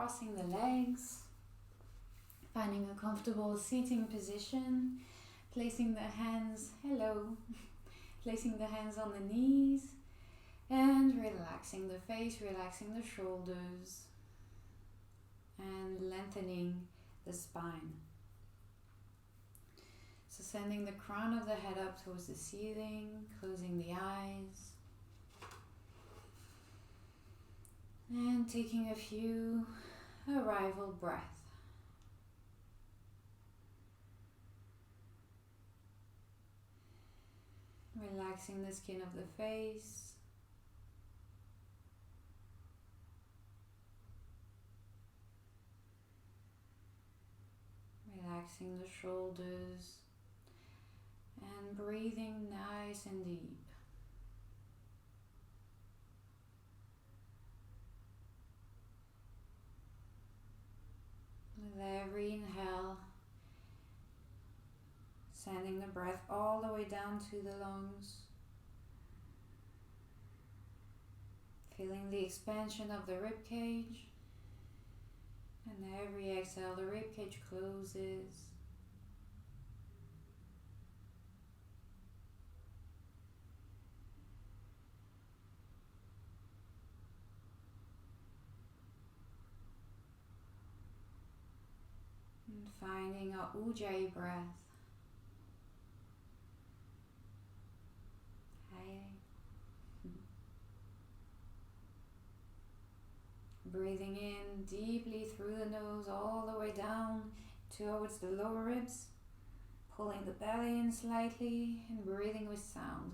crossing the legs, finding a comfortable seating position, placing the hands, placing the hands on the knees, and relaxing the face, relaxing the shoulders, and lengthening the spine. So sending the crown of the head up towards the ceiling, closing the eyes, and taking a few arrival breaths. Relaxing the skin of the face. Relaxing the shoulders and breathing nice and deep. With every inhale, sending the breath all the way down to the lungs. Feeling the expansion of the rib cage. And every exhale, the rib cage closes. And finding our Ujjayi breath. Breathing in deeply through the nose all the way down towards the lower ribs, pulling the belly in slightly and breathing with sound.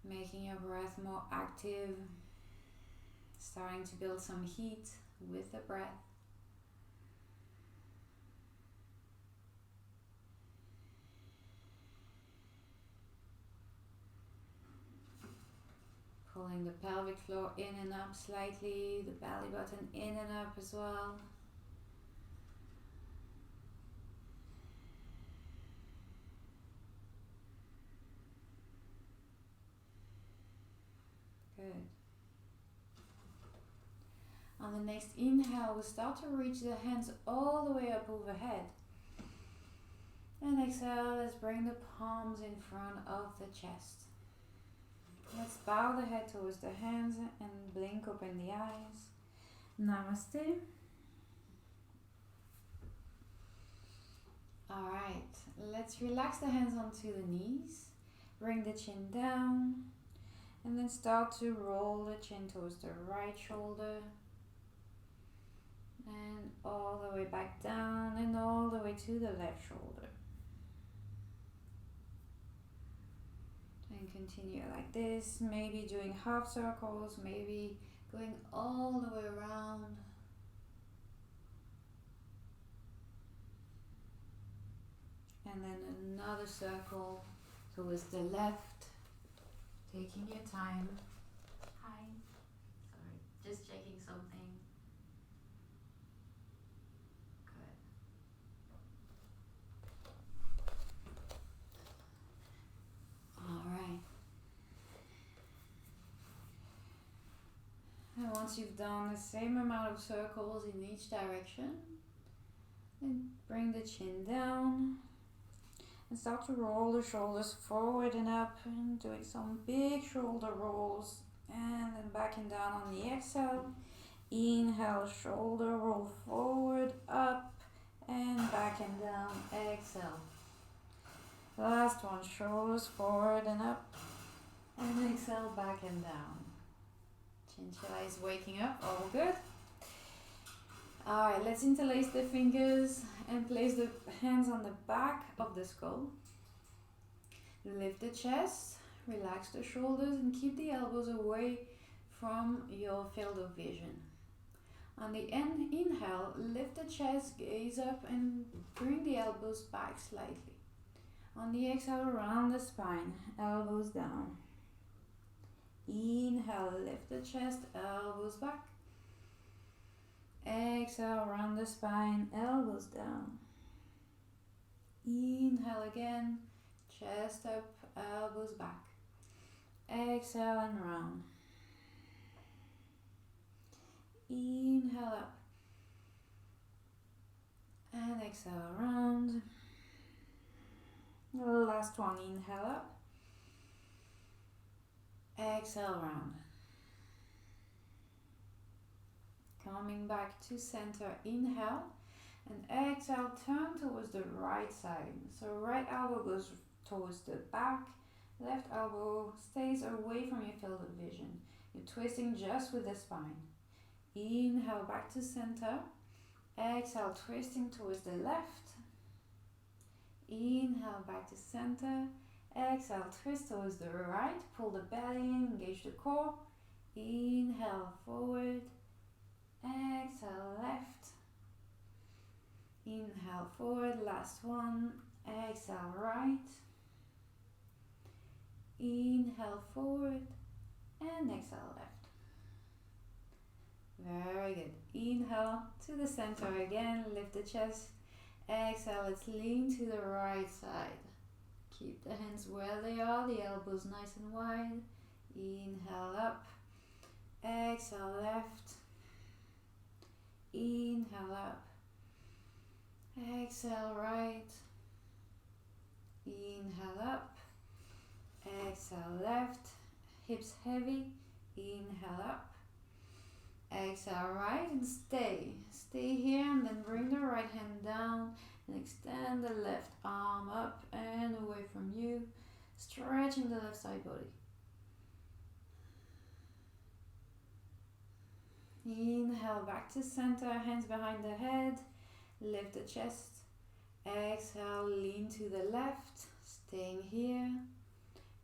Making your breath more active, starting to build some heat with the breath. Pulling the pelvic floor in and up slightly, the belly button in and up as well. Good. On the next inhale, we'll start to reach the hands all the way up overhead. And exhale, let's bring the palms in front of the chest. Let's bow the head towards the hands and blink open the eyes. Namaste. Alright, let's relax the hands onto the knees. Bring the chin down. And then start to roll the chin towards the right shoulder. And all the way back down and all the way to the left shoulder. And continue like this, maybe doing half circles, maybe going all the way around. And then another circle towards the left, taking your time. Hi, sorry, just checking something. And once you've done the same amount of circles in each direction, then bring the chin down and start to roll the shoulders forward and up and doing some big shoulder rolls, and then back and down on the exhale. Inhale, shoulder roll forward, up and back and down. Exhale. Last one, shoulders forward and up, and exhale, back and down. Chinchilla is waking up, all good. Alright, let's interlace the fingers and place the hands on the back of the skull. Lift the chest, relax the shoulders and keep the elbows away from your field of vision. On the inhale, lift the chest, gaze up and bring the elbows back slightly. On the exhale, round the spine, elbows down. Inhale, lift the chest, elbows back. Exhale, round the spine, elbows down. Inhale again, chest up, elbows back. Exhale and round. Inhale up. And exhale round. Last one, inhale up. Exhale round. Coming back to center, inhale. And exhale, turn towards the right side. So right elbow goes towards the back. Left elbow stays away from your field of vision. You're twisting just with the spine. Inhale back to center. Exhale, twisting towards the left. Inhale back to center. Exhale, twist towards the right. Pull the belly in, engage the core. Inhale forward. Exhale left. Inhale forward, last one. Exhale right. Inhale forward and exhale left. Very good. Inhale to the center again, lift the chest. Exhale, let's lean to the right side. Keep the hands where they are, the elbows nice and wide. Inhale up. Exhale left. Inhale up. Exhale right. Inhale up. Exhale left. Hips heavy. Inhale up. Exhale right and stay. Stay here and then bring the right hand down and extend the left arm up and away from you, stretching the left side body. Inhale back to center, hands behind the head, lift the chest. Exhale, lean to the left, staying here.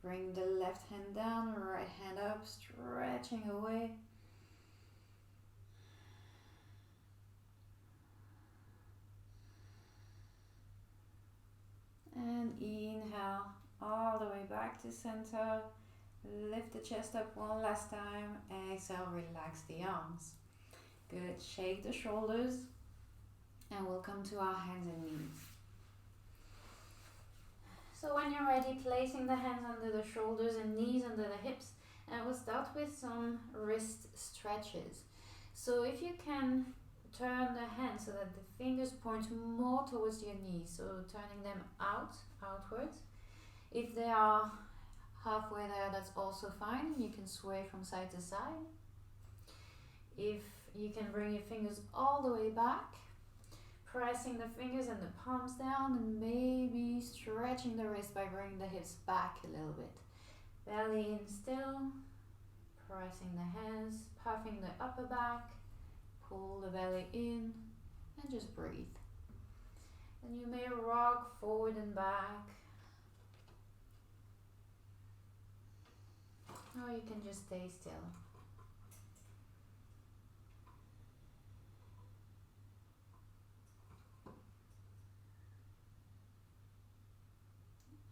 Bring the left hand down, right hand up, stretching away. And inhale all the way back to center. Lift the chest up one last time. Exhale, relax the arms. Good. Shake the shoulders. And we'll come to our hands and knees. So when you're ready, placing the hands under the shoulders and knees under the hips. And we'll start with some wrist stretches. So if you can turn the hands so that the fingers point more towards your knees, so turning them outwards. If they are halfway there, that's also fine. You can sway from side to side. If you can bring your fingers all the way back, pressing the fingers and the palms down, and maybe stretching the wrist by bringing the hips back a little bit. Belly in still, pressing the hands, puffing the upper back. Pull the belly in and just breathe. And you may rock forward and back. Or you can just stay still.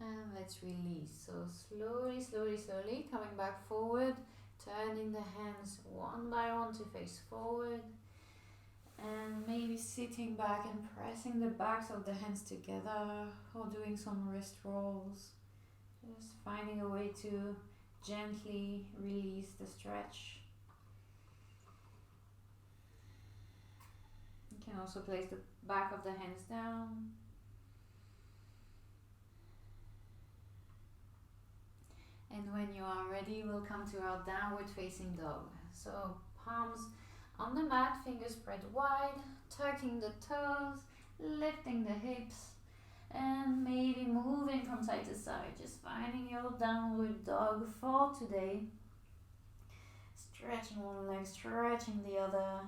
And let's release. So slowly, slowly, slowly coming back forward, turning the hands one by one to face forward. And maybe sitting back and pressing the backs of the hands together, or doing some wrist rolls. Just finding a way to gently release the stretch. You can also place the back of the hands down. And when you are ready, we'll come to our downward facing dog. So palms on the mat, fingers spread wide, tucking the toes, lifting the hips, and maybe moving from side to side, just finding your downward dog for today. Stretching one leg, stretching the other.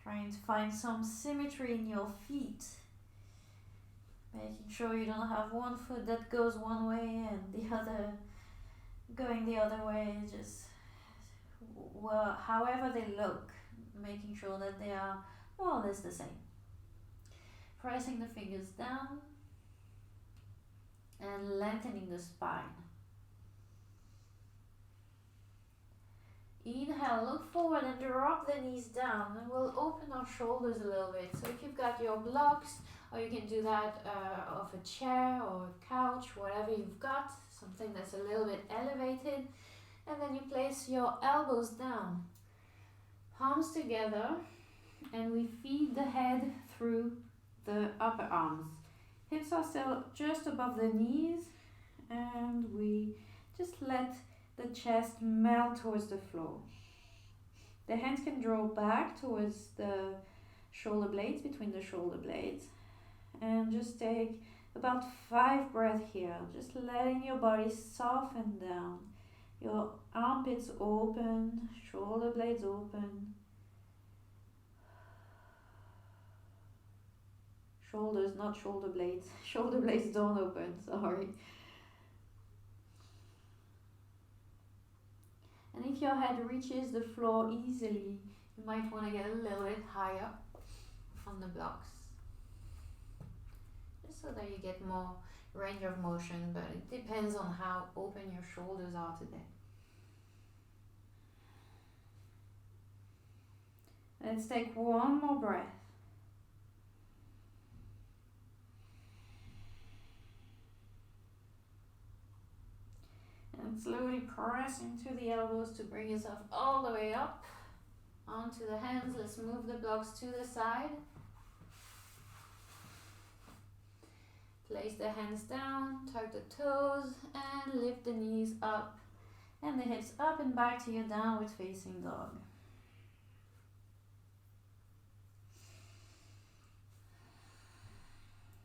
Trying to find some symmetry in your feet. Making sure you don't have one foot that goes one way and the other going the other way, just however they look, making sure that they are more or less the same. Pressing the fingers down and lengthening the spine. Inhale, look forward and drop the knees down, and we'll open our shoulders a little bit. So if you've got your blocks, or you can do that off a chair or a couch, whatever you've got, something that's a little bit elevated. And then you place your elbows down, palms together, and we feed the head through the upper arms. Hips are still just above the knees, and we just let the chest melt towards the floor. The hands can draw back towards the shoulder blades, between the shoulder blades, and just take about 5 breaths here, just letting your body soften down. Your armpits open, shoulder blades open. Shoulders, not shoulder blades. Shoulder blades don't open, sorry. And if your head reaches the floor easily, you might want to get a little bit higher on the blocks, just so that you get more range of motion, but it depends on how open your shoulders are today. Let's take one more breath. And slowly press into the elbows to bring yourself all the way up onto the hands. Let's move the blocks to the side. Place the hands down, tuck the toes, and lift the knees up and the hips up and back to your downward facing dog.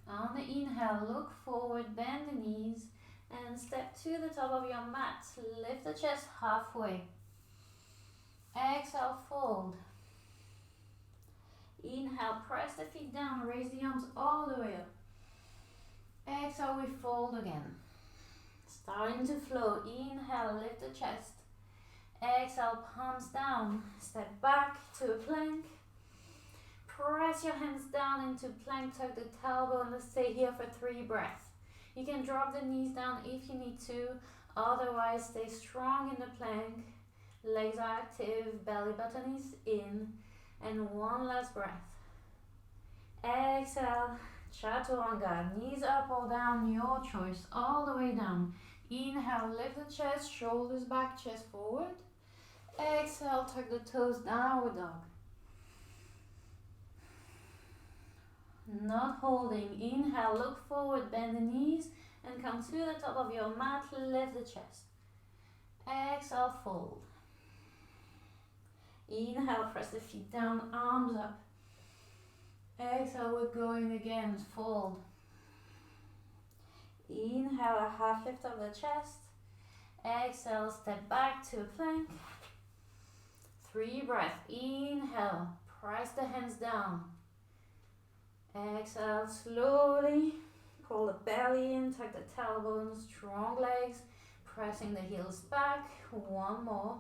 On the inhale, look forward, bend the knees, and step to the top of your mat. Lift the chest halfway. Exhale, fold. Inhale, press the feet down, raise the arms all the way up. Exhale, we fold again. Starting to flow. Inhale, lift the chest. Exhale, palms down. Step back to a plank. Press your hands down into plank, tuck the tailbone, and let's stay here for 3 breaths. You can drop the knees down if you need to, otherwise stay strong in the plank. Legs are active, belly button is in, and one last breath. Exhale, chaturanga, knees up or down, your choice, all the way down. Inhale, lift the chest, shoulders back, chest forward. Exhale, tuck the toes, downward dog. Not holding. Inhale, look forward, bend the knees, and come to the top of your mat, lift the chest. Exhale, fold. Inhale, press the feet down, arms up. Exhale, we're going again, fold. Inhale, a half lift of the chest. Exhale, step back to a plank. 3 breaths. Inhale, press the hands down. Exhale, slowly pull the belly in, tuck the tailbones, strong legs, pressing the heels back. 1 more.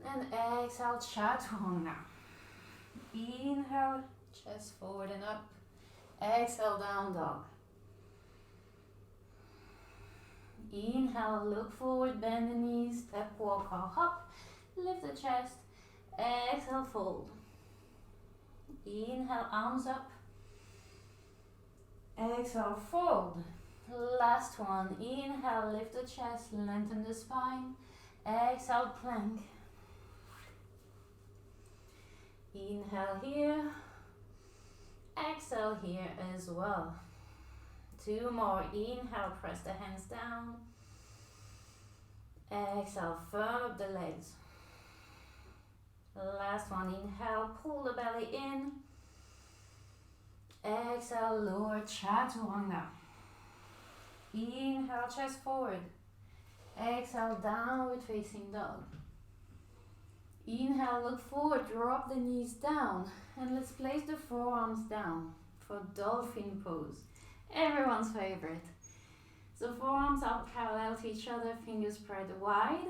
And exhale, chaturanga. Inhale, chest forward and up. Exhale, down dog. Inhale, look forward, bend the knees, step, walk or hop. Lift the chest. Exhale, fold. Inhale, arms up. Exhale, fold. Last one. Inhale, lift the chest, lengthen the spine. Exhale, plank. Inhale here. Exhale here as well. 2 more. Inhale, press the hands down. Exhale, firm up the legs. Last one. Inhale, pull the belly in. Exhale, lower chaturanga. Inhale, chest forward. Exhale, downward facing dog. Inhale, look forward, drop the knees down, and let's place the forearms down for Dolphin Pose. Everyone's favorite. So forearms are parallel to each other, fingers spread wide.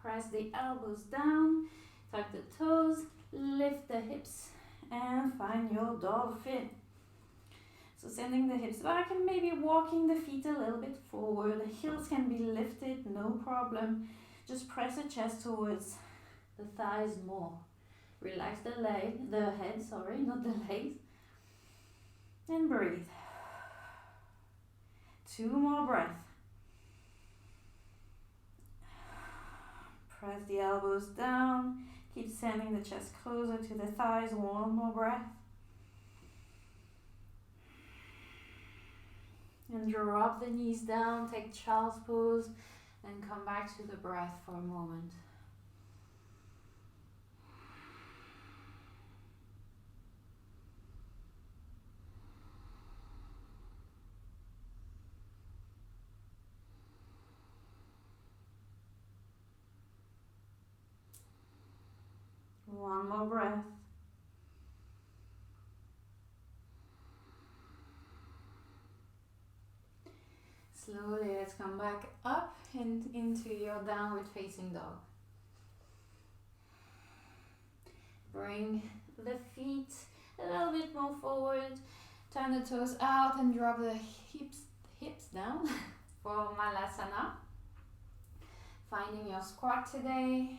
Press the elbows down, tuck the toes, lift the hips, and find your dolphin. So sending the hips back and maybe walking the feet a little bit forward. The heels can be lifted, no problem. Just press the chest towards the thighs more. Relax the head, not the legs. And breathe. 2 more breaths. elbows down. Keep sending the chest closer to the thighs. One more breath. And drop the knees down, take child's pose, and come back to the breath for a moment. One more breath. Slowly, let's come back up and into your downward facing dog. Bring the feet a little bit more forward. Turn the toes out and drop the hips down for Malasana. Finding your squat today.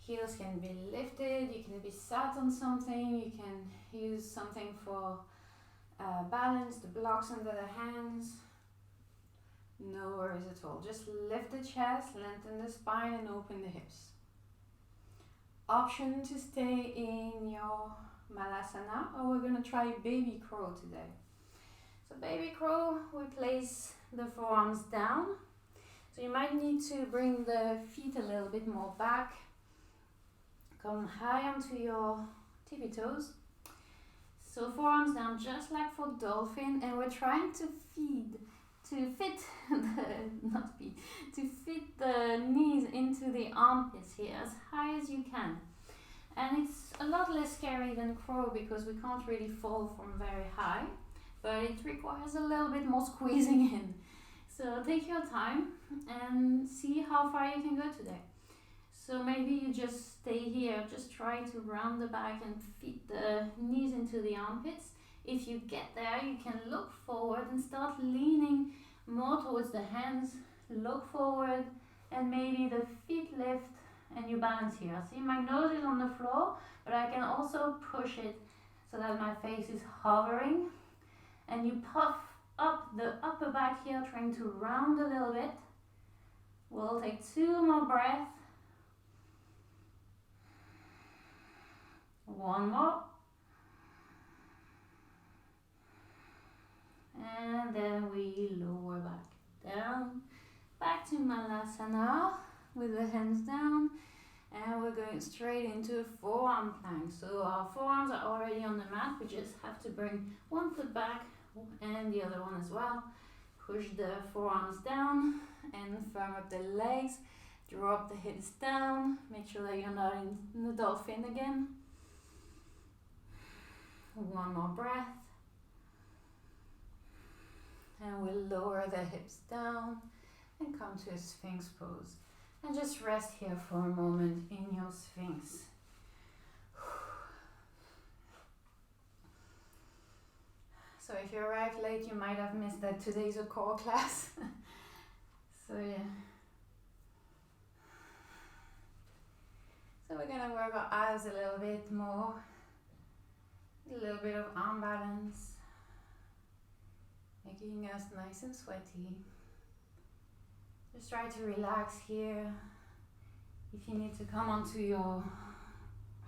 Heels can be lifted, you can be sat on something, you can use something for balance, the blocks under the hands. No worries at all. Just lift the chest, lengthen the spine and open the hips. Option to stay in your Malasana, or we're going to try baby crow today. So baby crow, we place the forearms down. So you might need to bring the feet a little bit more back. Come high onto your tippy toes. So forearms down just like for dolphin, and we're trying to fit the knees into the armpits here as high as you can. And it's a lot less scary than crow because we can't really fall from very high, but it requires a little bit more squeezing in. So take your time and see how far you can go today. So maybe you just stay here, just try to round the back and fit the knees into the armpits. If you get there, you can look forward and start leaning more towards the hands. Look forward and maybe the feet lift and you balance here. See, my nose is on the floor, but I can also push it so that my face is hovering. And you puff up the upper back here, trying to round a little bit. We'll take 2 more breaths. One more. And then we lower back down. Back to Malasana with the hands down. And we're going straight into a forearm plank. So our forearms are already on the mat. We just have to bring one foot back and the other one as well. Push the forearms down and firm up the legs. Drop the hips down. Make sure that you're not in the dolphin again. One more breath. And we'll lower the hips down and come to a Sphinx pose. And just rest here for a moment in your Sphinx. So if you arrived late, you might have missed that today's a core class. So yeah. So we're gonna work our abs a little bit more. A little bit of arm balance. Making us nice and sweaty. Just try to relax here. If you need to come onto your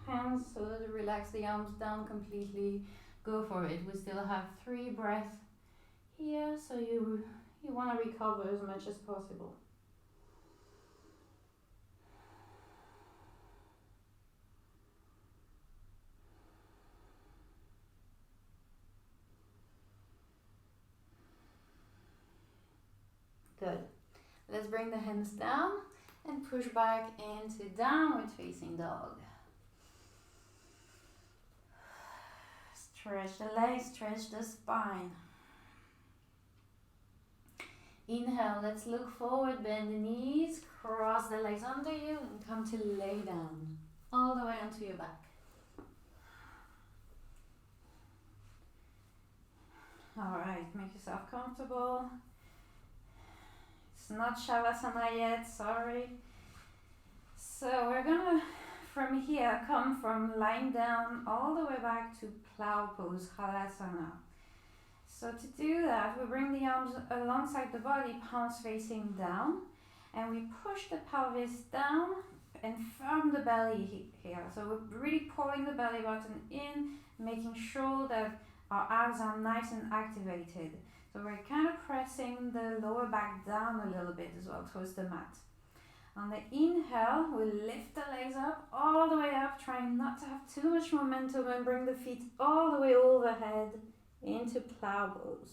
hands so to relax the arms down completely, go for it. We still have 3 breaths here, so you want to recover as much as possible. Good. Let's bring the hands down and push back into downward facing dog. Stretch the legs, stretch the spine. Inhale, let's look forward, bend the knees, cross the legs under you and come to lay down all the way onto your back. Alright, make yourself comfortable. It's not Shavasana yet, sorry. So we're gonna, from here, come from lying down all the way back to plow pose, Halasana. So to do that, we bring the arms alongside the body, palms facing down, and we push the pelvis down and firm the belly here. So we're really pulling the belly button in, making sure that our abs are nice and activated. So we're kind of pressing the lower back down a little bit as well towards the mat. On the inhale, we lift the legs up, all the way up, trying not to have too much momentum, and bring the feet all the way overhead into plow pose.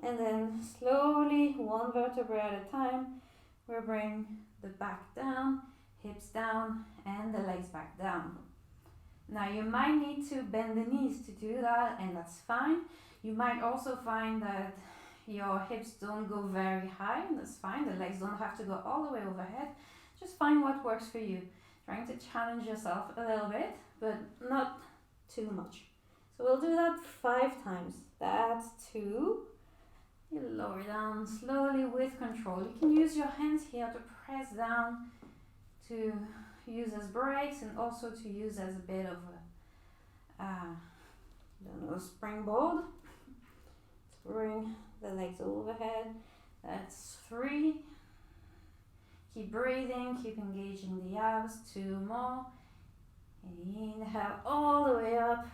And then slowly, one vertebra at a time, we'll bring the back down, hips down, and the legs back down. Now you might need to bend the knees to do that, and that's fine. You might also find that your hips don't go very high, and that's fine. The legs don't have to go all the way overhead. Just find what works for you. Trying to challenge yourself a little bit, but not too much. So we'll do that 5 times. That's 2. You lower down slowly with control. You can use your hands here to press down, to use as brakes, and also to use as a bit of a springboard. Bring the legs overhead. That's 3. Keep breathing, keep engaging the abs. 2 more. Inhale all the way up.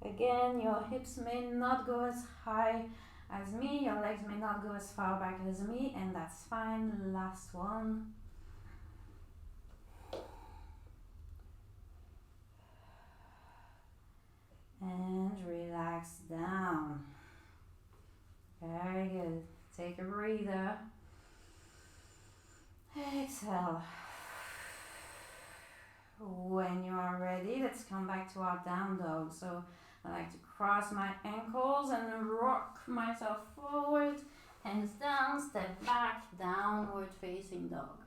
Again, your hips may not go as high as me, your legs may not go as far back as me, and that's fine. Last one. And relax down. Very good. Take a breather. Exhale. When you are ready, let's come back to our down dog. So I like to cross my ankles and rock myself forward, hands down, step back, downward facing dog.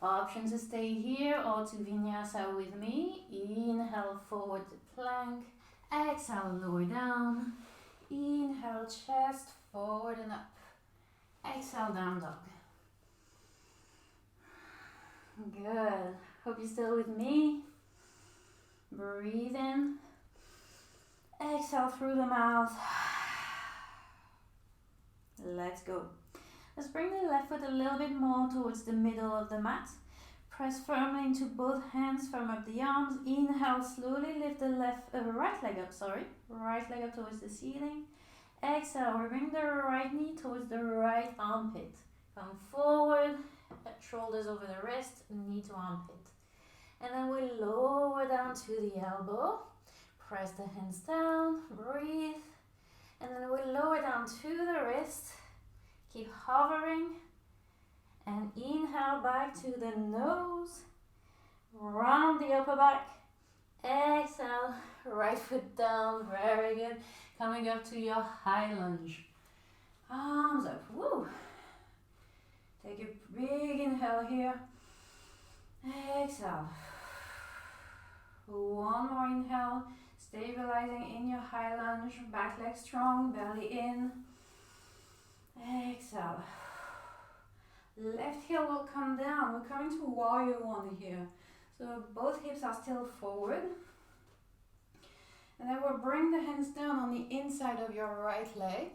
Option to stay here or to Vinyasa with me. Inhale, forward to plank. Exhale, lower down. Inhale, chest, forward and up. Exhale, down dog. Good. Hope you're still with me. Breathe in. Exhale through the mouth. Let's go. Let's bring the left foot a little bit more towards the middle of the mat. Press firmly into both hands, firm up the arms. Inhale, slowly lift the right leg up, Right leg up towards the ceiling. Exhale, we bring the right knee towards the right armpit. Come forward, shoulders over the wrist, knee to armpit. And then we lower down to the elbow. Press the hands down, breathe. And then we lower down to the wrist. Keep hovering. And inhale back to the nose. Round the upper back. Exhale, right foot down, very good. Coming up to your high lunge. Arms up, woo. Take a big inhale here. Exhale. One more inhale, stabilizing in your high lunge. Back leg strong, belly in. Exhale. Left heel will come down. We're coming to warrior 1 here. So both hips are still forward. And then we'll bring the hands down on the inside of your right leg.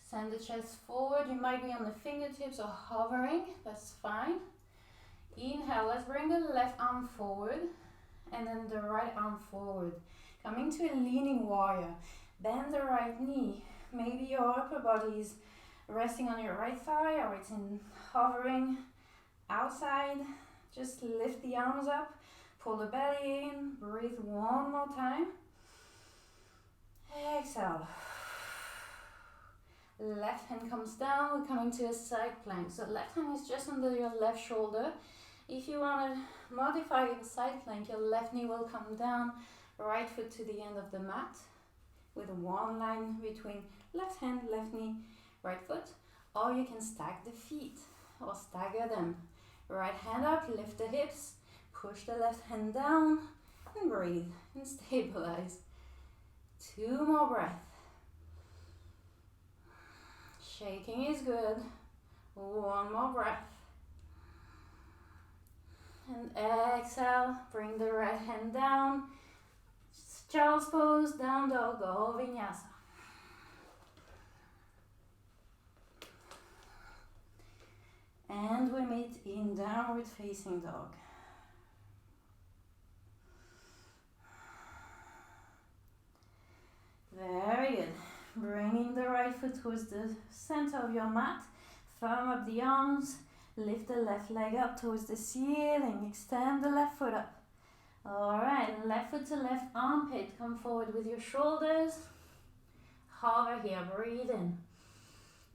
Send the chest forward. You might be on the fingertips or hovering. That's fine. Inhale. Let's bring the left arm forward. And then the right arm forward. Coming to a leaning warrior. Bend the right knee. Maybe your upper body is resting on your right thigh, or it's in hovering outside. Just lift the arms up, pull the belly in, breathe one more time. Exhale. Left hand comes down, we're coming to a side plank. So left hand is just under your left shoulder. If you want to modify your side plank, your left knee will come down, right foot to the end of the mat, with one line between left hand, left knee, right foot. Or you can stack the feet or stagger them. Right hand up, lift the hips, push the left hand down, and breathe and stabilize. 2 more breaths. Shaking is good. 1 more breath. And exhale, bring the right hand down. Child's pose, down dog, or Vinyasa. downward facing dog. Very good. Bringing the right foot towards the center of your mat. Firm up the arms. Lift the left leg up towards the ceiling. Extend the left foot up. Alright, left foot to left armpit. Come forward with your shoulders. Hover here. Breathe in.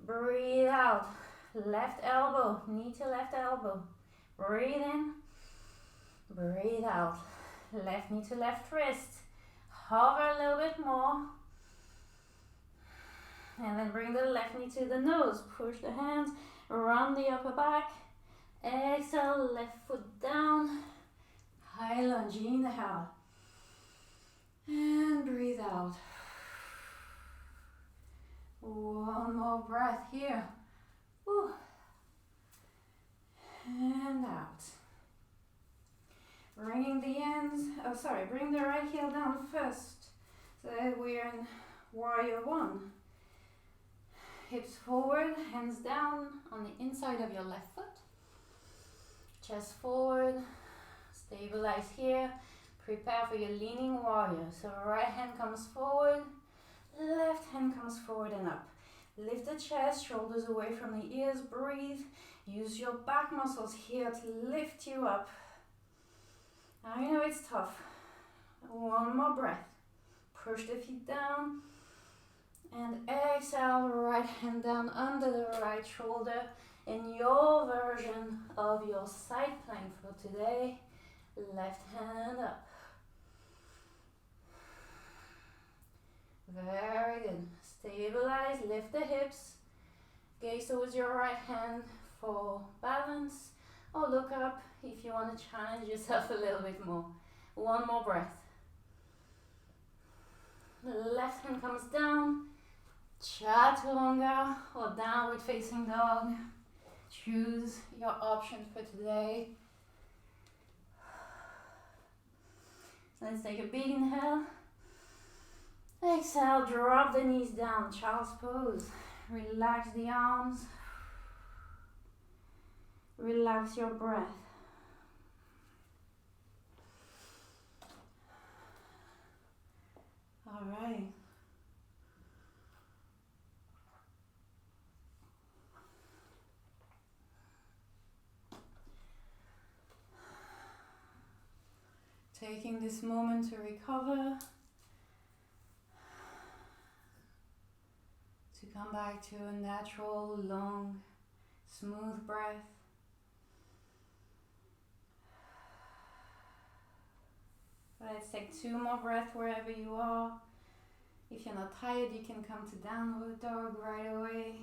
Breathe out. Left elbow. Knee to left elbow. Breathe in. Breathe out. Left knee to left wrist. Hover a little bit more. And then bring the left knee to the nose. Push the hands around the upper back. Exhale, left foot down. High lunge, inhale. And breathe out. One more breath here. Woo. And out. Bringing the ends, bring the right heel down first. So that we're in warrior one. Hips forward, hands down on the inside of your left foot. Chest forward, stabilize here. Prepare for your leaning warrior. So right hand comes forward, left hand comes forward and up. Lift the chest, shoulders away from the ears, breathe. Use your back muscles here to lift you up. I know it's tough. One more breath. Push the feet down. And exhale, right hand down under the right shoulder in your version of your side plank for today. Left hand up. Very good. Stabilize, lift the hips. Gaze towards your right hand for balance. Or look up if you want to challenge yourself a little bit more. One more breath. Left hand comes down. Chaturanga or downward facing dog. Choose your option for today. So let's take a big inhale. Exhale, drop the knees down, child's pose. Relax the arms. Relax your breath. All right. Taking this moment to recover, to come back to a natural, long, smooth breath. Let's take 2 more breaths wherever you are. If you're not tired, you can come to downward dog right away.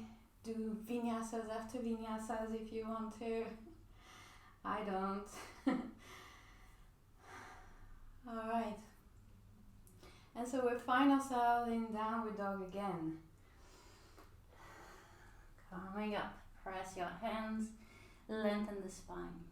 Do vinyasas after vinyasas if you want to. I don't. Alright. And so we find ourselves in downward dog again. Coming up, press your hands, lengthen the spine.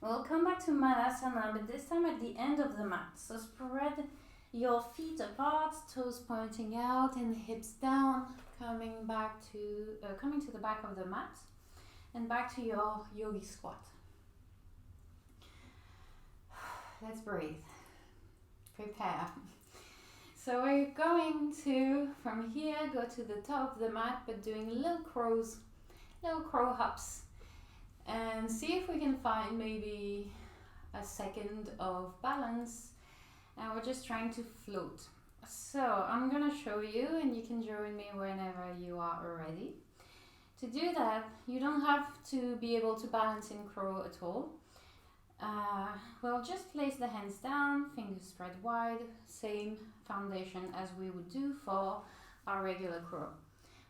We'll come back to Malasana, but this time at the end of the mat. So spread your feet apart, toes pointing out and hips down, coming to the back of the mat and back to your yogi squat. Let's breathe. Prepare. So we're going to, from here, go to the top of the mat, but doing little crow hops. And see if we can find maybe a second of balance. And we're just trying to float. So I'm gonna show you and you can join me whenever you are ready. To do that, you don't have to be able to balance in crow at all. We'll just place the hands down, fingers spread wide, same foundation as we would do for our regular crow.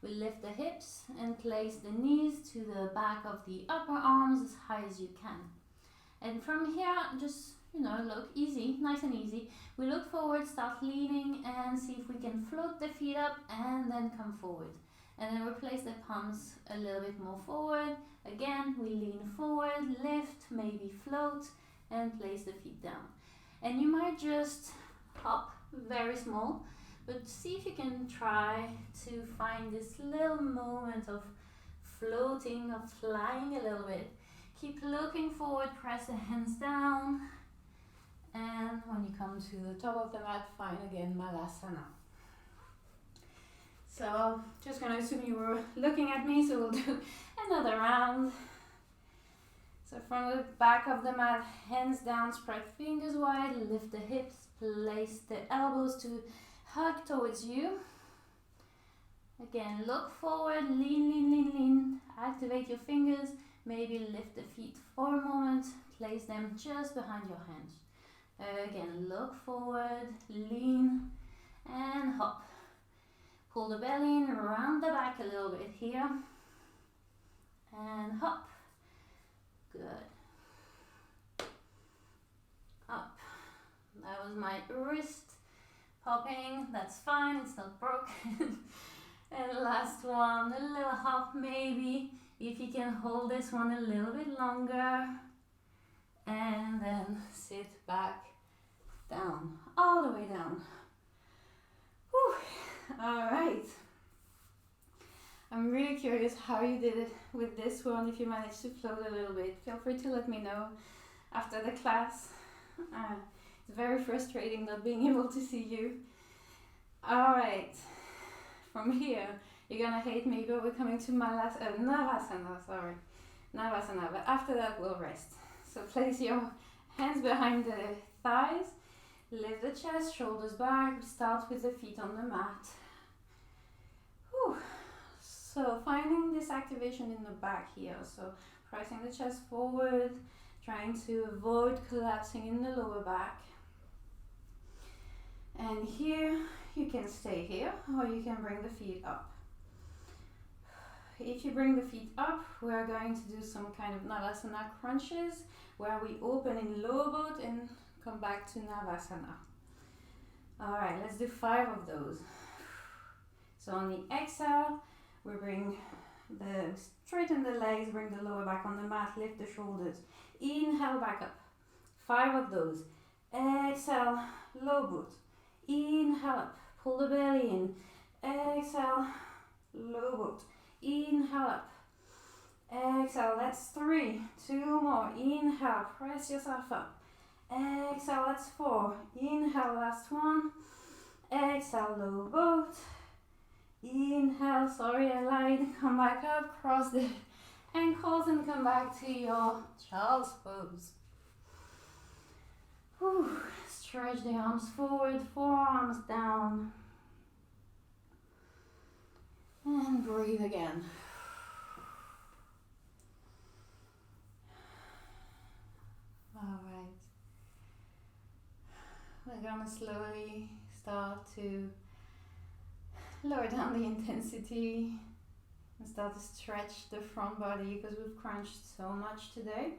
We lift the hips and place the knees to the back of the upper arms as high as you can. And from here, just, look easy, nice and easy. We look forward, start leaning and see if we can float the feet up and then come forward. And then we place the palms a little bit more forward. Again, we lean forward, lift, maybe float, and place the feet down. And you might just hop, very small, but see if you can try to find this little moment of floating, of flying a little bit. keep looking forward, press the hands down. And when you come to the top of the mat, find again Malasana. So just gonna assume you were looking at me, so we'll do another round. So from the back of the mat, hands down, spread fingers wide, lift the hips, place the elbows to hug towards you. Again, look forward, lean, lean, lean, lean. Activate your fingers, maybe lift the feet for a moment, place them just behind your hands. Again, look forward, lean, and hop. Pull the belly in, round the back a little bit here, and hop. Good. Up. That was my wrist popping. That's fine, it's not broken. And last one, a little hop maybe, if you can hold this one a little bit longer. And then sit back down, all the way down. Whew. All right. I'm really curious how you did it with this one, if you managed to float a little bit. Feel free to let me know after the class. It's very frustrating not being able to see you. All right. From here, you're gonna hate me, but we're coming to Navasana, sorry. Navasana, but after that we'll rest. So place your hands behind the thighs, lift the chest, shoulders back, start with the feet on the mat. Whew. So finding this activation in the back here, so pressing the chest forward, trying to avoid collapsing in the lower back. And here, you can stay here, or you can bring the feet up. If you bring the feet up, we're going to do some kind of Malasana crunches, where we open in low boat and come back to Navasana. Alright, let's do 5 of those. So on the exhale, we straighten the legs, bring the lower back on the mat, lift the shoulders. Inhale, back up. 5 of those. Exhale, low boat. Inhale up, pull the belly in. Exhale, low boat. Inhale up. Exhale, that's 3. 2 more. Inhale, press yourself up. Exhale, that's 4. Inhale, last one. Exhale, low boat. Inhale, sorry I lied. Come back up, cross the ankles and come back to your child's pose. Whew. Stretch the arms forward, forearms down. And breathe again. Alright. We're gonna slowly start to lower down the intensity and start to stretch the front body because we've crunched so much today.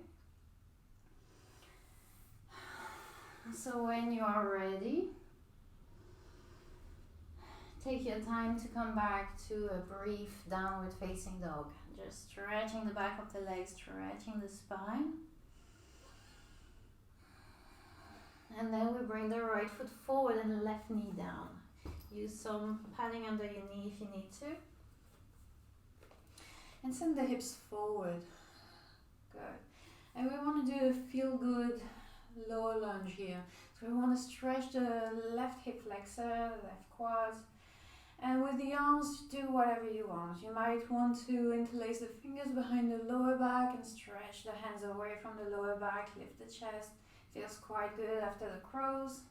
So when you are ready, take your time to come back to a brief downward facing dog. Just stretching the back of the legs, stretching the spine. And then we bring the right foot forward and the left knee down. Use some padding under your knee if you need to. And send the hips forward. Good. And we want to do a feel good lower lunge here. So we want to stretch the left hip flexor, left quads. And with the arms, do whatever you want. You might want to interlace the fingers behind the lower back and stretch the hands away from the lower back, lift the chest. Feels quite good after the crows.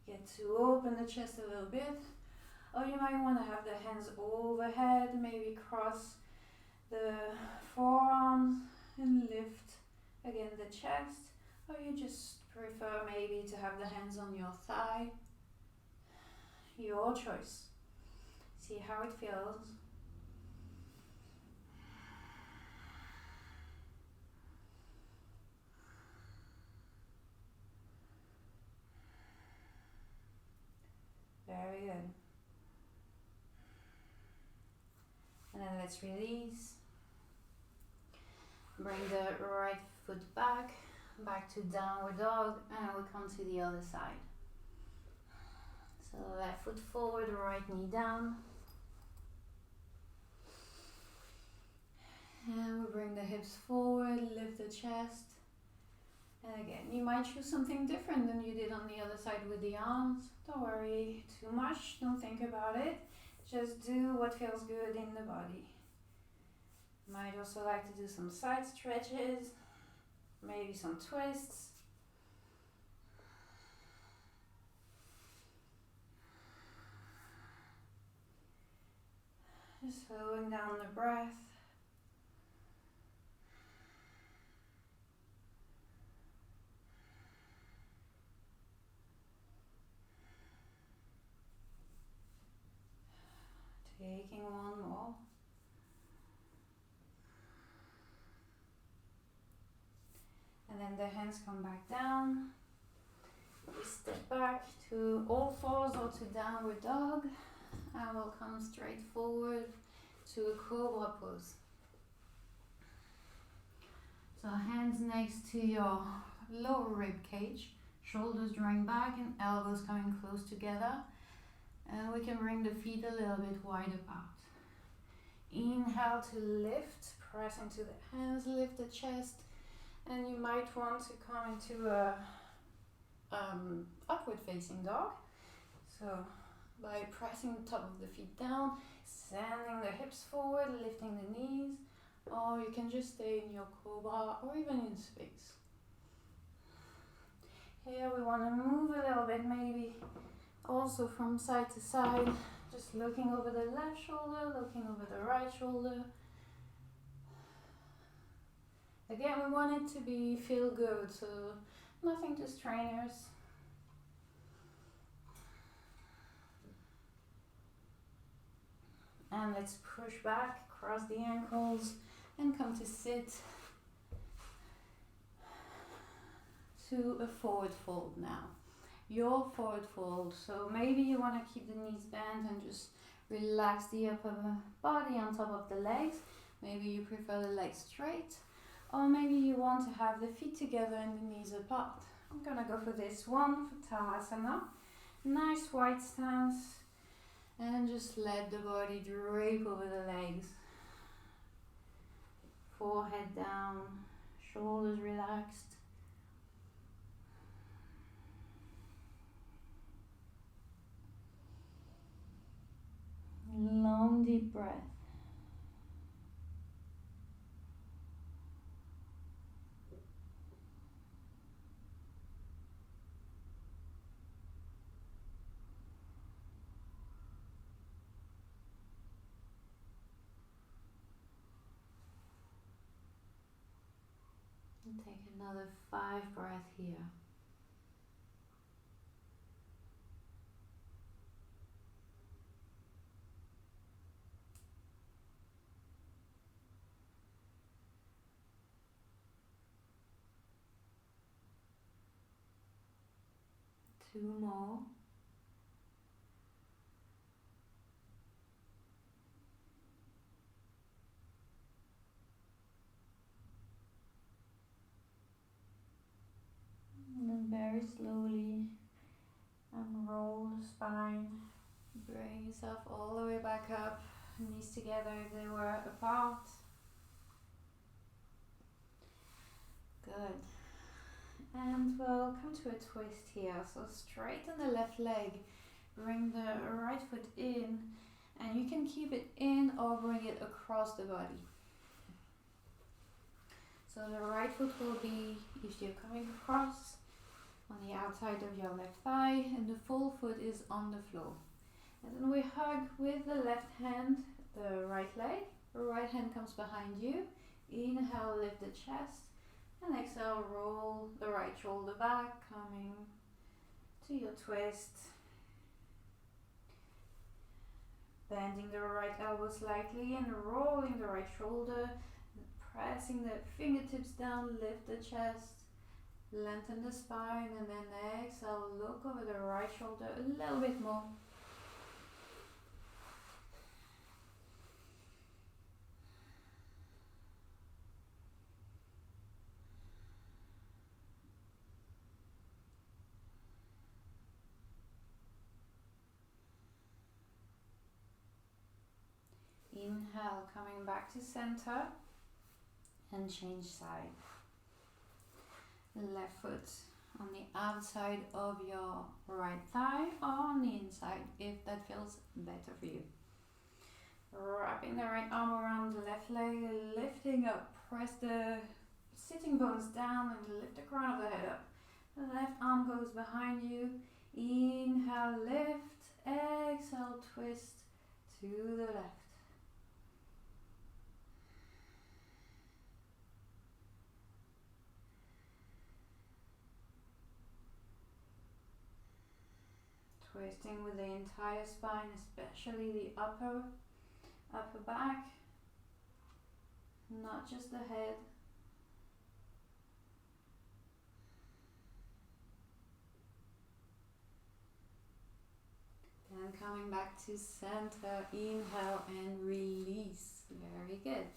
Get to open the chest a little bit. Or you might want to have the hands overhead, maybe cross the forearms and lift again the chest. Or you just prefer maybe to have the hands on your thigh. Your choice. See how it feels. Very good. And then let's release. Bring the right foot back to downward dog, and we come to the other side. So left foot forward, right knee down. And we bring the hips forward forward, lift the chest. And again, you might choose something different than you did on the other side with the arms. Don't worry too much, don't think about it. Just do what feels good in the body. Might also like to do some side stretches, maybe some twists. Just slowing down the breath. Taking one more. And then the hands come back down. We step back to all fours or to downward dog. And we'll come straight forward to a cobra pose. So hands next to your lower rib cage, shoulders drawing back and elbows coming close together. And we can bring the feet a little bit wide apart. Inhale to lift, press into the hands, lift the chest. And you might want to come into a upward facing dog. So by pressing the top of the feet down, sending the hips forward, lifting the knees, or you can just stay in your cobra or even in Sphinx. Here we want to move a little bit, maybe also from side to side, just looking over the left shoulder, looking over the right shoulder. Again, we want it to feel good, so nothing too strenuous. And let's push back, cross the ankles, and come to sit to a forward fold now. Your forward fold. So maybe you want to keep the knees bent and just relax the upper body on top of the legs. Maybe you prefer the legs straight. Or maybe you want to have the feet together and the knees apart. I'm gonna go for this one, for Tadasana. Nice wide stance. And just let the body drape over the legs. Forehead down, shoulders relaxed. Long deep breath. And take another 5 breaths here. Two more. And then very slowly unroll the spine. Bring yourself all the way back up. Knees together if they were apart. Good. And we'll come to a twist here. So straighten the left leg. Bring the right foot in. And you can keep it in or bring it across the body. So the right foot will be, if you're coming across, on the outside of your left thigh. And the full foot is on the floor. And then we hug with the left hand, the right leg. The right hand comes behind you. Inhale, lift the chest. And exhale, roll the right shoulder back, coming to your twist. Bending the right elbow slightly and rolling the right shoulder. Pressing the fingertips down, lift the chest. Lengthen the spine and then exhale, look over the right shoulder a little bit more. Inhale, coming back to center. and change side. Left foot on the outside of your right thigh or on the inside if that feels better for you. Wrapping the right arm around the left leg, lifting up, press the sitting bones down and lift the crown of the head up. The left arm goes behind you. Inhale, lift, exhale, twist to the left. Twisting with the entire spine, especially the upper back, not just the head. Then coming back to center, inhale and release. Very good.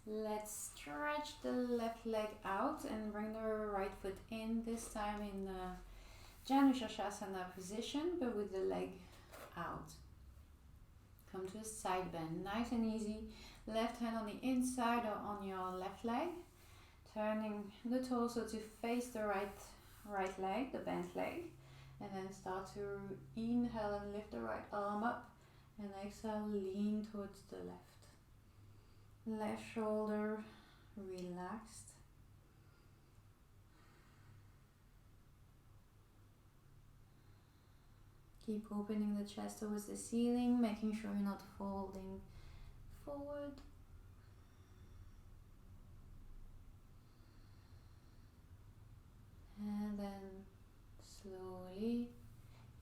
Let's stretch the left leg out and bring the right foot in, this time in the Janushirshasana position, but with the leg out. Come to a side bend, nice and easy. Left hand on the inside or on your left leg. Turning the torso to face the right leg, the bent leg. And then start to inhale and lift the right arm up. And exhale, lean towards the left. Left shoulder relaxed. Keep opening the chest towards the ceiling, making sure you're not folding forward. And then slowly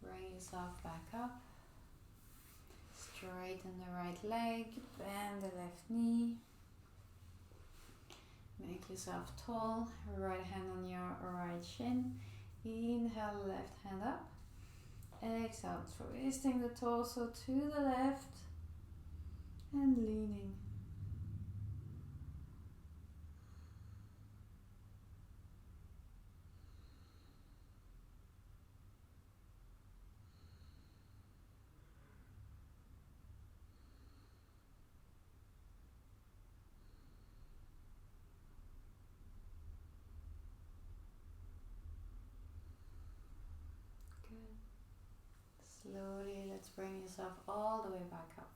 bring yourself back up. Straighten the right leg, bend the left knee. Make yourself tall, right hand on your right shin. Inhale, left hand up. Exhale, twisting the torso to the left and leaning. Slowly, let's bring yourself all the way back up.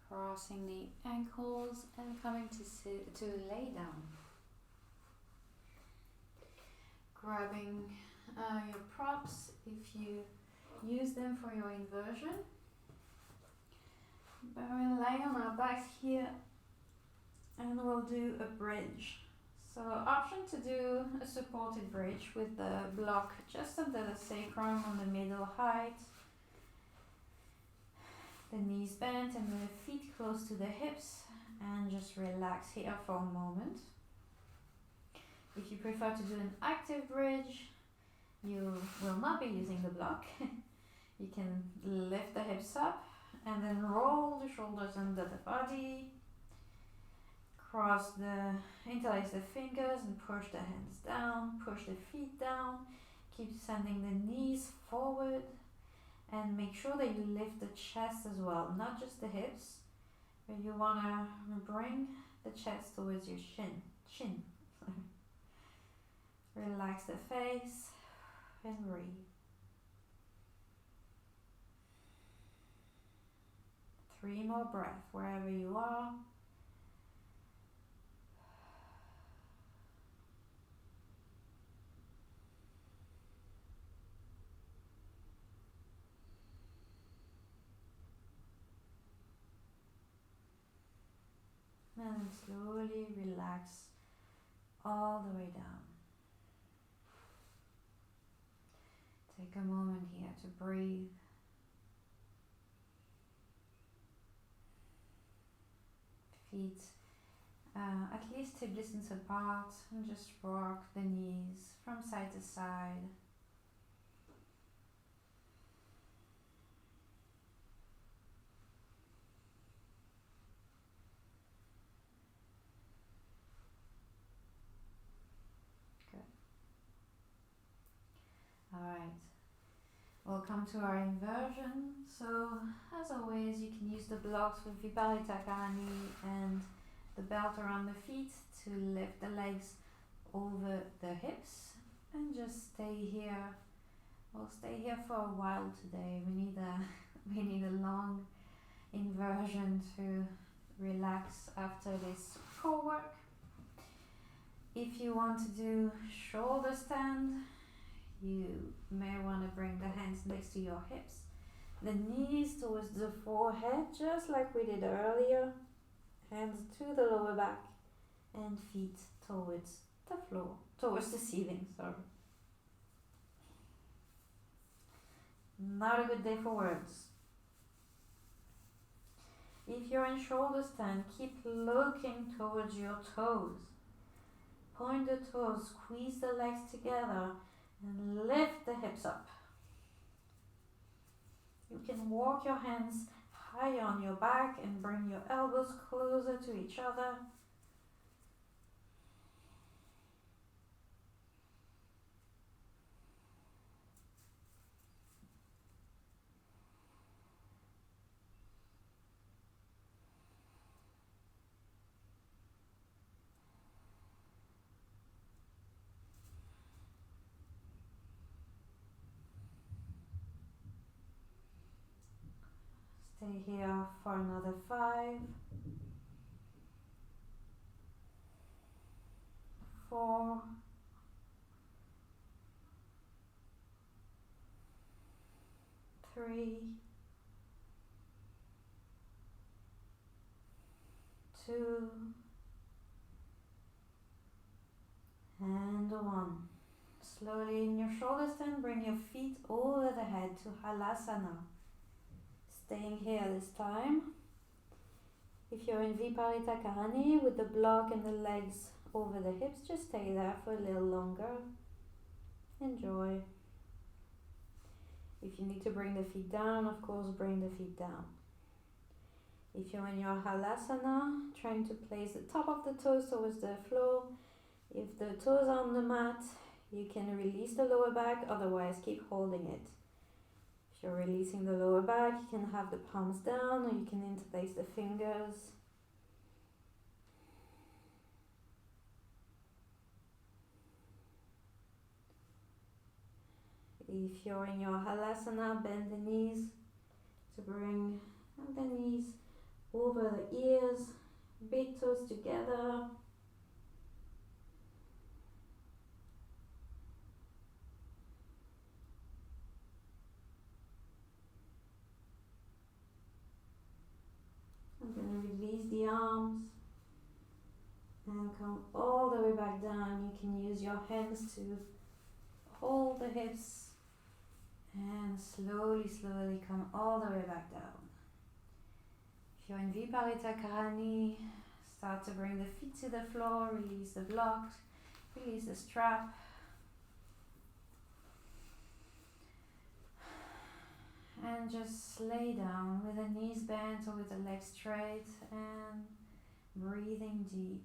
Crossing the ankles and coming to lay down. Grabbing your props if you use them for your inversion. But we'll lay on our backs here and we'll do a bridge. So option to do a supported bridge with the block just under the sacrum on the middle height. The knees bent and the feet close to the hips, and just relax here for a moment. If you prefer to do an active bridge, you will not be using the block. You can lift the hips up and then roll the shoulders under the body. Interlace the fingers and push the hands down, push the feet down. Keep sending the knees forward. And make sure that you lift the chest as well, not just the hips, but you want to bring the chest towards your chin. Relax the face and breathe. Three more breaths wherever you are. And slowly relax all the way down. Take a moment here to breathe. Feet at least hip distance apart, and just rock the knees from side to side. Alright, we'll come to our inversion. So as always, you can use the blocks with Viparita Karani and the belt around the feet to lift the legs over the hips, and just stay here. We'll stay here for a while today. We need a long inversion to relax after this core work. If you want to do shoulder stand, you may want to bring the hands next to your hips, the knees towards the forehead, just like we did earlier. Hands to the lower back and feet towards the floor, towards the ceiling, sorry. Not a good day for words. If you're in shoulder stand, keep looking towards your toes. Point the toes, squeeze the legs together, and lift the hips up. You can walk your hands high on your back and bring your elbows closer to each other. Stay here for another 5, 4, 3, 2, and 1. Slowly in your shoulder stand, bring your feet over the head to Malasana. Staying here this time. If you're in Viparita Karani with the block and the legs over the hips, just stay there for a little longer. Enjoy. If you need to bring the feet down, of course, bring the feet down. If you're in your Halasana, trying to place the top of the toes towards the floor. If the toes are on the mat, you can release the lower back, otherwise keep holding it. If you're releasing the lower back, you can have the palms down, or you can interlace the fingers. If you're in your Halasana, bend the knees to bring the knees over the ears, big toes together. I'm going to release the arms and come all the way back down. You can use your hands to hold the hips and slowly come all the way back down. If you're in Viparita Karani, start to bring the feet to the floor, release the blocks, release the strap. And just lay down with the knees bent or with the legs straight and breathing deep.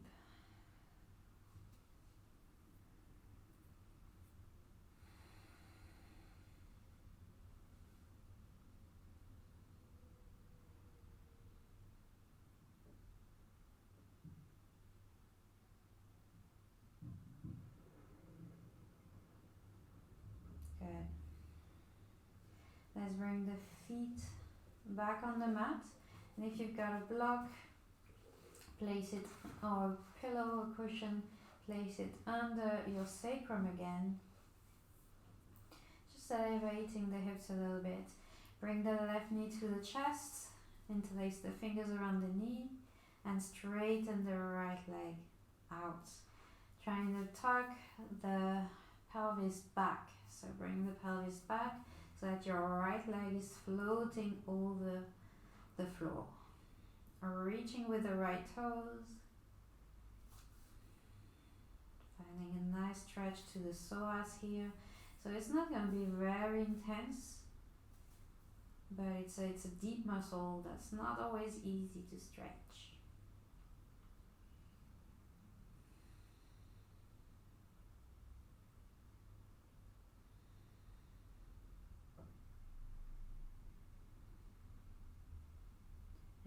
Good. Let's bring the feet back on the mat, and if you've got a block, place it, or a pillow or cushion, place it under your sacrum again. Just elevating the hips a little bit. Bring the left knee to the chest, interlace the fingers around the knee, and straighten the right leg out. Trying to tuck the pelvis back, so bring the pelvis back, so that your right leg is floating over the floor. Reaching with the right toes. Finding a nice stretch to the psoas here. So it's not going to be very intense, but it's a deep muscle that's not always easy to stretch.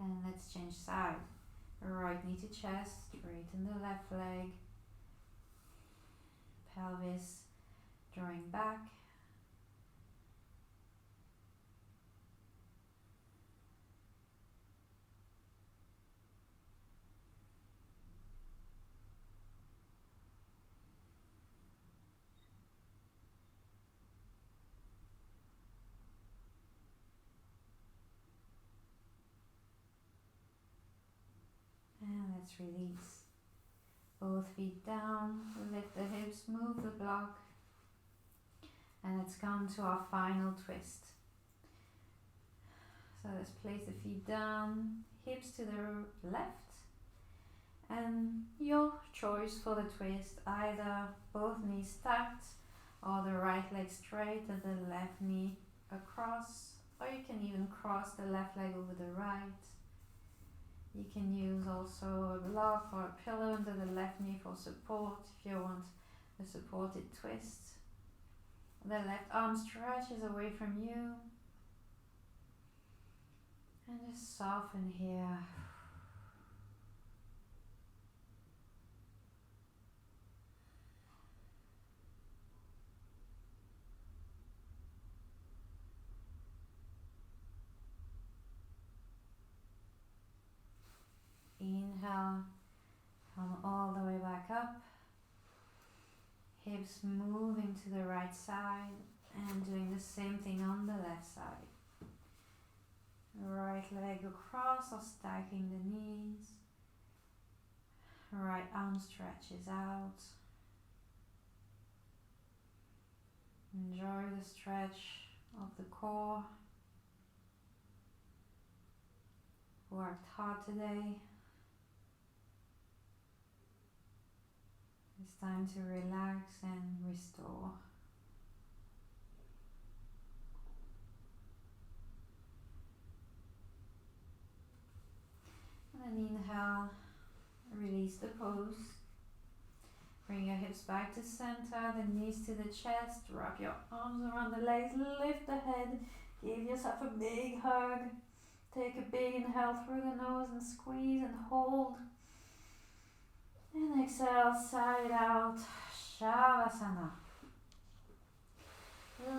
And let's change side. Right knee to chest, straighten the left leg, pelvis drawing back. And let's release. Both feet down, lift the hips, move the block. And let's come to our final twist. So let's place the feet down, hips to the left. And your choice for the twist, either both knees stacked or the right leg straight and the left knee across. Or you can even cross the left leg over the right. You can use also a block or a pillow under the left knee for support if you want a supported twist. The left arm stretches away from you. And just soften here. Inhale, come all the way back up. Hips moving to the right side and doing the same thing on the left side. Right leg across or stacking the knees. Right arm stretches out. Enjoy the stretch of the core. Worked hard today. It's time to relax and restore. And inhale, release the pose. Bring your hips back to center, the knees to the chest, wrap your arms around the legs, lift the head, give yourself a big hug. Take a big inhale through the nose and squeeze and hold. And exhale, side out, Shavasana.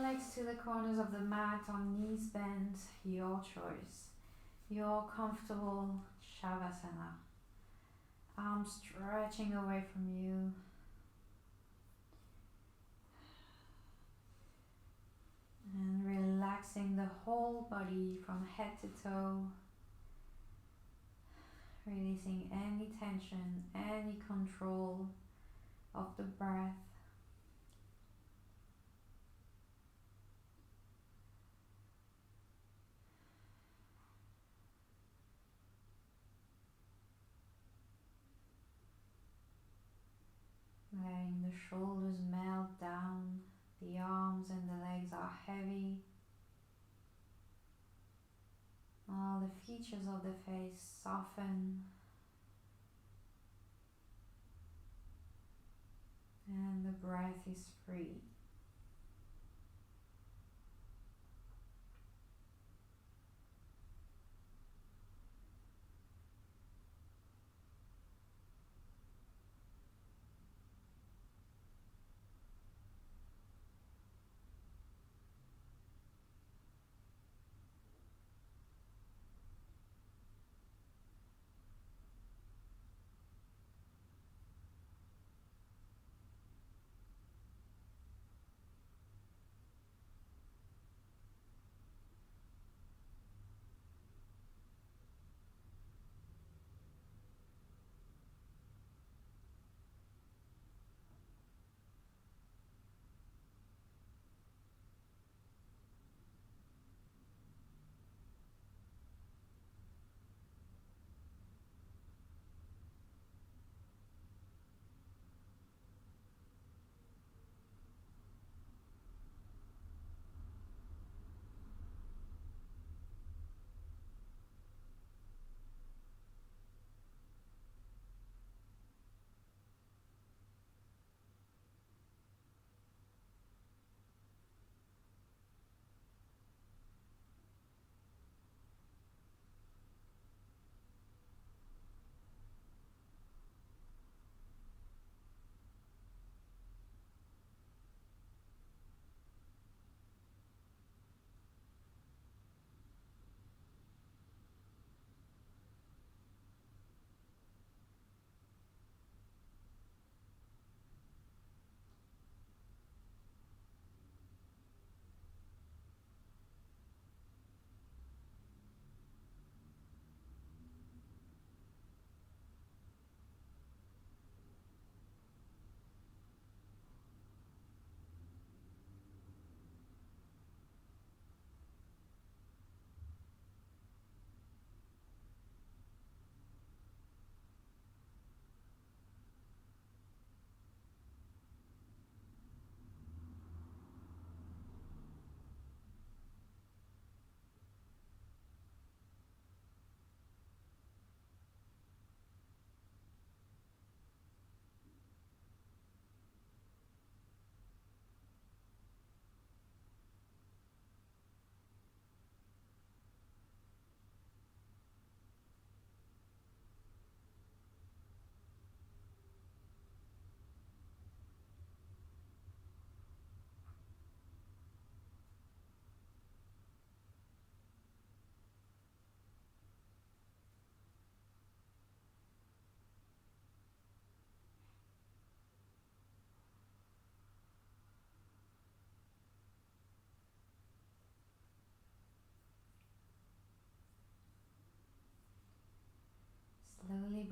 Legs to the corners of the mat on knees bent, your choice. Your comfortable Shavasana. Arms stretching away from you. And relaxing the whole body from head to toe. Releasing any tension, any control of the breath. Letting the shoulders melt down, the arms and the legs are heavy. All the features of the face soften. And the breath is free.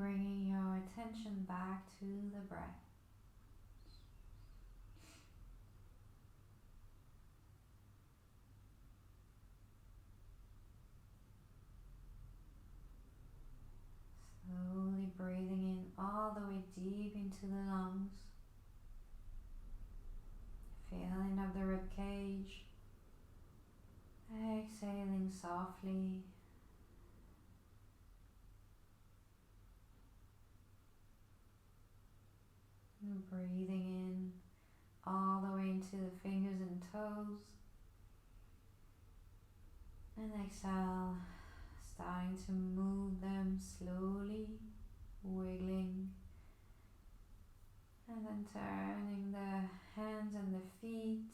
bringing your attention back to the breath. Slowly breathing in all the way deep into the lungs. Feeling up the rib cage. Exhaling softly. And breathing in all the way into the fingers and toes. And exhale, starting to move them slowly, wiggling. And then turning the hands and the feet.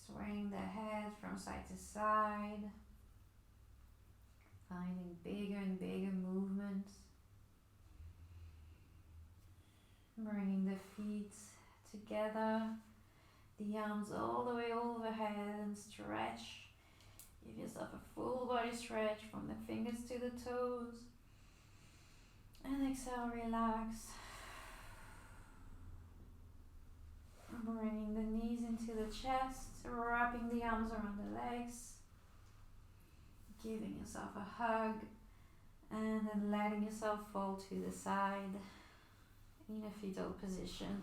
Swaying the head from side to side. Finding bigger and bigger movements. Bringing the feet together, the arms all the way overhead and stretch. Give yourself a full body stretch from the fingers to the toes. And exhale, relax. Bringing the knees into the chest, wrapping the arms around the legs. Giving yourself a hug and then letting yourself fall to the side. In a fetal position.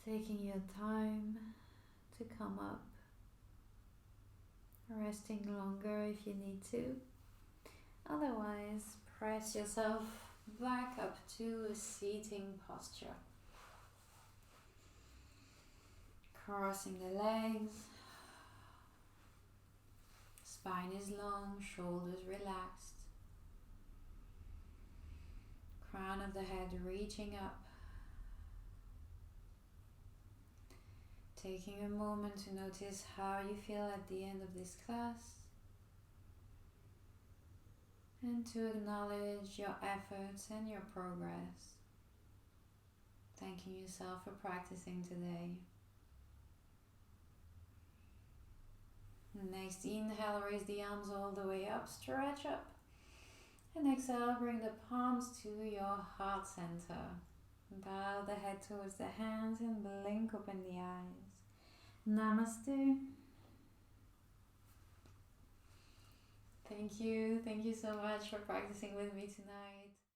Taking your time to come up. Resting longer if you need to. Otherwise, press yourself back up to a seating posture. Crossing the legs. Spine is long, shoulders relaxed. Crown of the head reaching up. Taking a moment to notice how you feel at the end of this class. And to acknowledge your efforts and your progress. Thanking yourself for practicing today. Next inhale, raise the arms all the way up, stretch up. And exhale, bring the palms to your heart center. Bow the head towards the hands and blink open the eyes. Namaste. Thank you so much for practicing with me tonight.